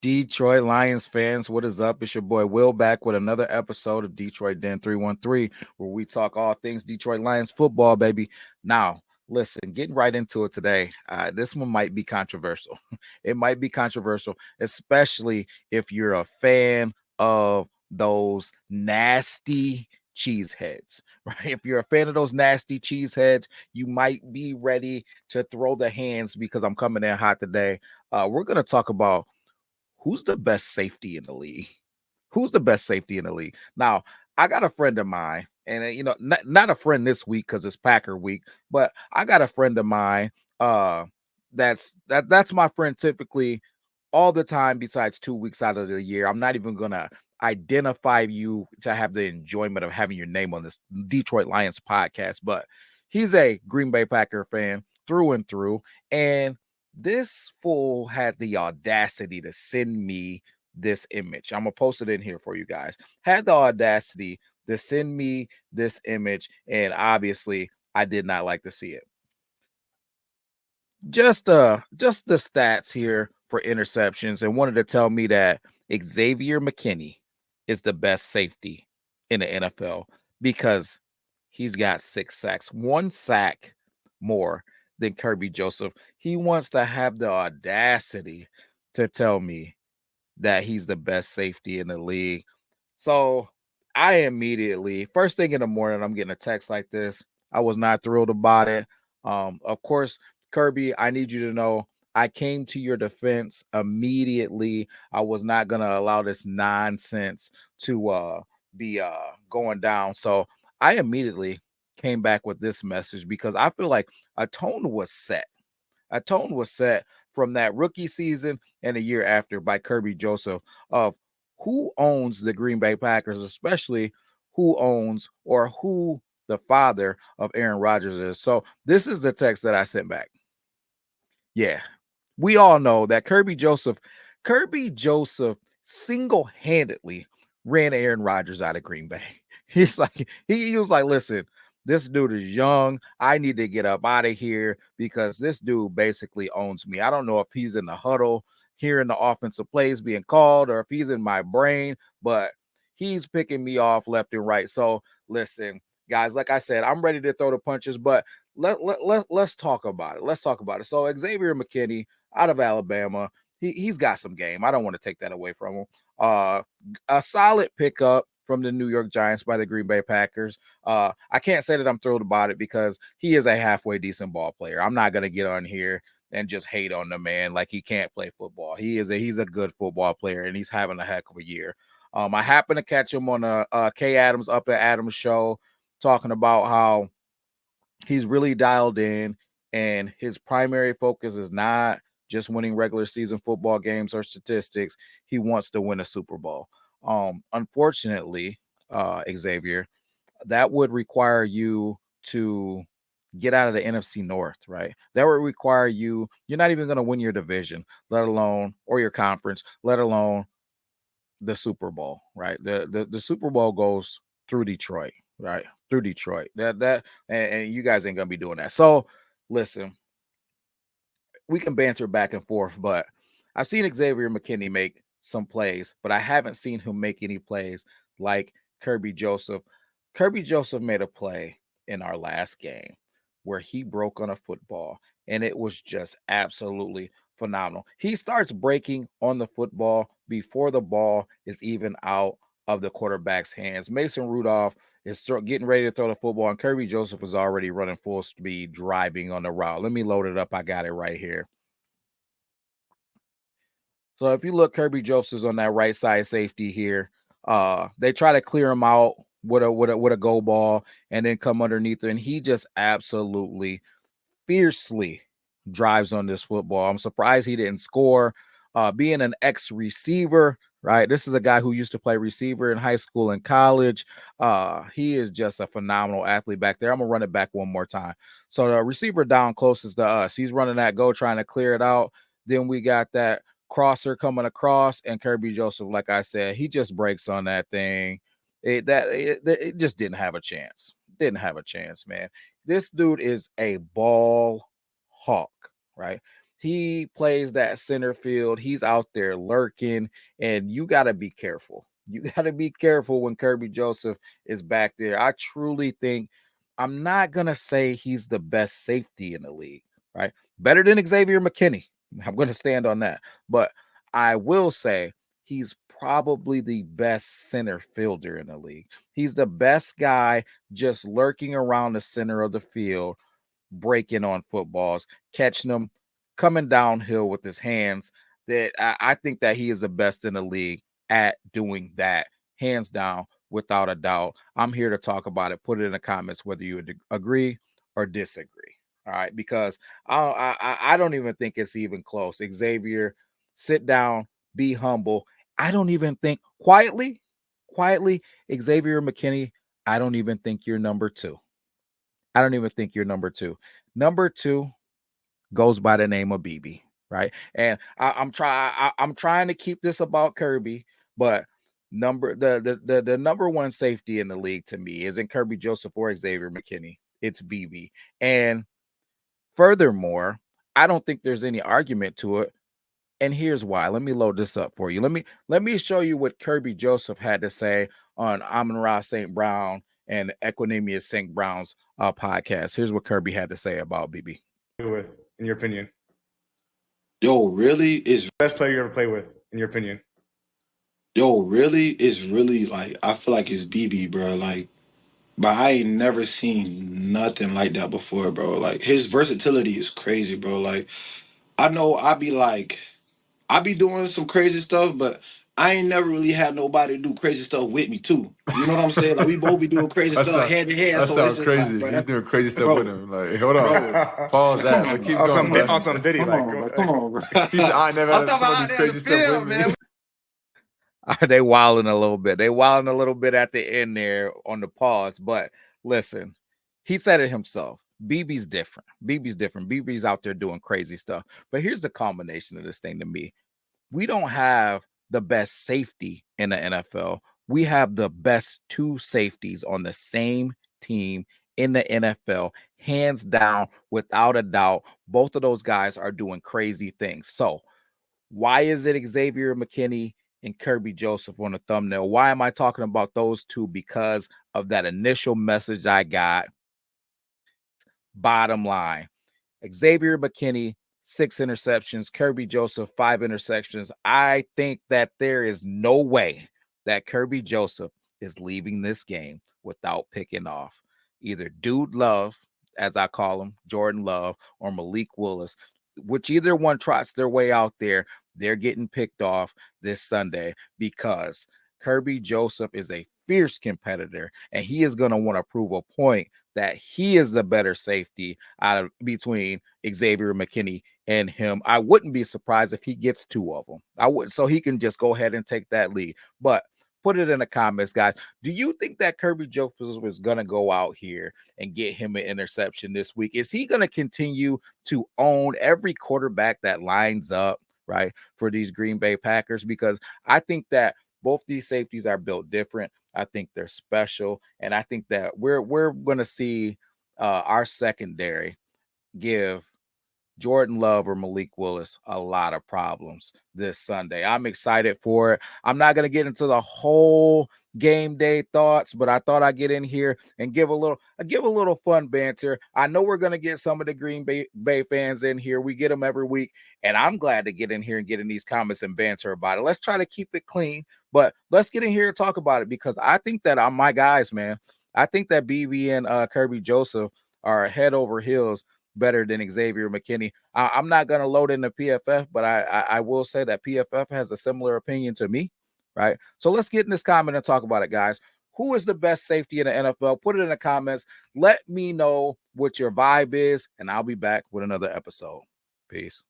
Detroit Lions fans, what is up? It's your boy Will back with another episode of Detroit Den 313, where we talk all things Detroit Lions football, baby. Now, listen, getting right into it today. This one might be controversial. It might be controversial, especially if you're a fan of those nasty cheeseheads, right? If you're a fan of those nasty cheeseheads, you might be ready to throw the hands because I'm coming in hot today. We're going to talk about who's the best safety in the league? Who's the best safety in the league? Now, I got a friend of mine, and not a friend this week because it's Packer week, but I got a friend of mine. That's my friend typically all the time, besides 2 weeks out of the year. I'm not even gonna identify you to have the enjoyment of having your name on this Detroit Lions podcast, but he's a Green Bay Packer fan through and through, and this fool had the audacity to send me this image. I'm gonna post it in here for you guys. Had the audacity to send me this image, and obviously I did not like to see it. Just the stats here for interceptions, and wanted to tell me that Xavier McKinney is the best safety in the NFL because he's got 6 sacks, 1 sack more than Kerby Joseph. He wants to have the audacity to tell me that he's the best safety in the league. So I immediately, first thing in the morning, I'm getting a text like this. I was not thrilled about it. Of course, Kerby, I need you to know I came to your defense immediately. I was not gonna allow this nonsense to be going down. So I immediately came back with this message because I feel like a tone was set. A tone was set from that rookie season and a year after by Kerby Joseph of who owns the Green Bay Packers, especially who owns or who the father of Aaron Rodgers is. So this is the text that I sent back. Yeah, we all know that Kerby Joseph single-handedly ran Aaron Rodgers out of Green Bay. He's like, he was like, listen, this dude is young. I need to get up out of here because this dude basically owns me. I don't know if he's in the huddle hearing the offensive plays being called or if he's in my brain, but he's picking me off left and right. So listen, guys, like I said, I'm ready to throw the punches, but let's talk about it. Let's talk about it. So Xavier McKinney out of Alabama, he's got some game. I don't want to take that away from him. Uh, a solid pickup from the New York Giants by the Green Bay Packers. I can't say that I'm thrilled about it because he is a halfway decent ball player. I'm not gonna get on here and just hate on the man like he can't play football. He's a good football player and he's having a heck of a year. I happened to catch him on a Kay Adams Up at Adams show talking about how he's really dialed in and his primary focus is not just winning regular season football games or statistics. He wants to win a Super Bowl. Unfortunately, Xavier, that would require you to get out of the NFC North, right? That would require you're not even going to win your division, let alone or your conference, let alone the Super Bowl, right? The Super Bowl goes through Detroit, right? Through Detroit. And you guys ain't gonna be doing that. So listen, we can banter back and forth, but I've seen Xavier McKinney make some plays, but I haven't seen him make any plays like Kerby Joseph. Kerby Joseph made a play in our last game where he broke on a football, and it was just absolutely phenomenal. He starts breaking on the football before the ball is even out of the quarterback's hands. Mason Rudolph is getting ready to throw the football, and Kerby Joseph is already running full speed, driving on the route. Let me load it up. I got it right here. So if you look, Kerby Joseph's on that right side safety here. They try to clear him out with a go ball and then come underneath it, and he just absolutely fiercely drives on this football. I'm surprised he didn't score. Being an ex-receiver, right? This is a guy who used to play receiver in high school and college. He is just a phenomenal athlete back there. I'm gonna run it back one more time. So the receiver down closest to us, he's running that go, trying to clear it out. Then we got that crosser coming across, and Kerby Joseph, like I said, he just breaks on that thing. It just didn't have a chance. Didn't have a chance, man. This dude is a ball hawk, right? He plays that center field. He's out there lurking, and you got to be careful. You got to be careful when Kerby Joseph is back there. I truly think I'm not going to say he's the best safety in the league, right? Better than Xavier McKinney. I'm going to stand on that. But I will say he's probably the best center fielder in the league. He's the best guy just lurking around the center of the field, breaking on footballs, catching them, coming downhill with his hands. That I think that he is the best in the league at doing that, hands down, without a doubt. I'm here to talk about it. Put it in the comments whether you would agree or disagree. All right, because I don't even think it's even close. Xavier, sit down, be humble. I don't even think quietly, Xavier McKinney, I don't even think you're number two. I don't even think you're number two. Number two goes by the name of BB, right? And I'm trying to keep this about Kerby, but the number one safety in the league to me isn't Kerby Joseph or Xavier McKinney. It's BB. And furthermore, I don't think there's any argument to it. And here's why. Let me load this up for you. Let me show you what Kerby Joseph had to say on Amon-Ra St. Brown and Equanimous St. Brown's podcast. Here's what Kerby had to say about BB. With, in your opinion? Yo, really? Is best player you ever play with, in your opinion? Yo, really? Is really like, I feel like it's BB, bro. Like, but I ain't never seen nothing like that before, bro. Like, his versatility is crazy, bro. Like, I know I be doing some crazy stuff, but I ain't never really had nobody do crazy stuff with me too. You know what I'm saying? Like, we both be doing crazy stuff hand to hand. That so sounds it's just crazy. Like, bro, He's doing crazy stuff bro, with him. Like, hold on, pause that. But keep going, bro. On some video, come on, bro. He said, "I never I'm had talking somebody about do crazy stuff with me." They wilding a little bit. They wilding a little bit at the end there on the pause. But listen, he said it himself. BB's different. BB's out there doing crazy stuff. But here's the combination of this thing to me. We don't have the best safety in the NFL. We have the best two safeties on the same team in the NFL, hands down, without a doubt. Both of those guys are doing crazy things. So why is it Xavier McKinney and Kerby Joseph on the thumbnail? Why am I talking about those two? Because of that initial message I got. Bottom line, Xavier McKinney, 6 interceptions, Kerby Joseph, 5 interceptions. I think that there is no way that Kerby Joseph is leaving this game without picking off either Dude Love, as I call him, Jordan Love, or Malik Willis. Which either one trots their way out there, they're getting picked off this Sunday because Kerby Joseph is a fierce competitor, and he is going to want to prove a point that he is the better safety out of between Xavier McKinney and him. I wouldn't be surprised if he gets 2 of them. I would, so he can just go ahead and take that lead. But put it in the comments, guys. Do you think that Kerby Joseph is going to go out here and get him an interception this week? Is he going to continue to own every quarterback that lines up, right, for these Green Bay Packers? Because I think that both these safeties are built different. I think they're special, and I think that we're going to see our secondary give Jordan Love or Malik Willis a lot of problems this Sunday. I'm excited for it. I'm not going to get into the whole game day thoughts, but I thought I'd get in here and give a little fun banter. I know we're going to get some of the Green Bay fans in here. We get them every week, and I'm glad to get in here and get in these comments and banter about it. Let's try to keep it clean, but let's get in here and talk about it because I think that I'm my guys, man. I think that BB and Kerby Joseph are head over heels better than Xavier McKinney. I'm not going to load in the PFF, but I will say that PFF has a similar opinion to me, right? So let's get in this comment and talk about it, guys. Who is the best safety in the NFL? Put it in the comments. Let me know what your vibe is, and I'll be back with another episode. Peace.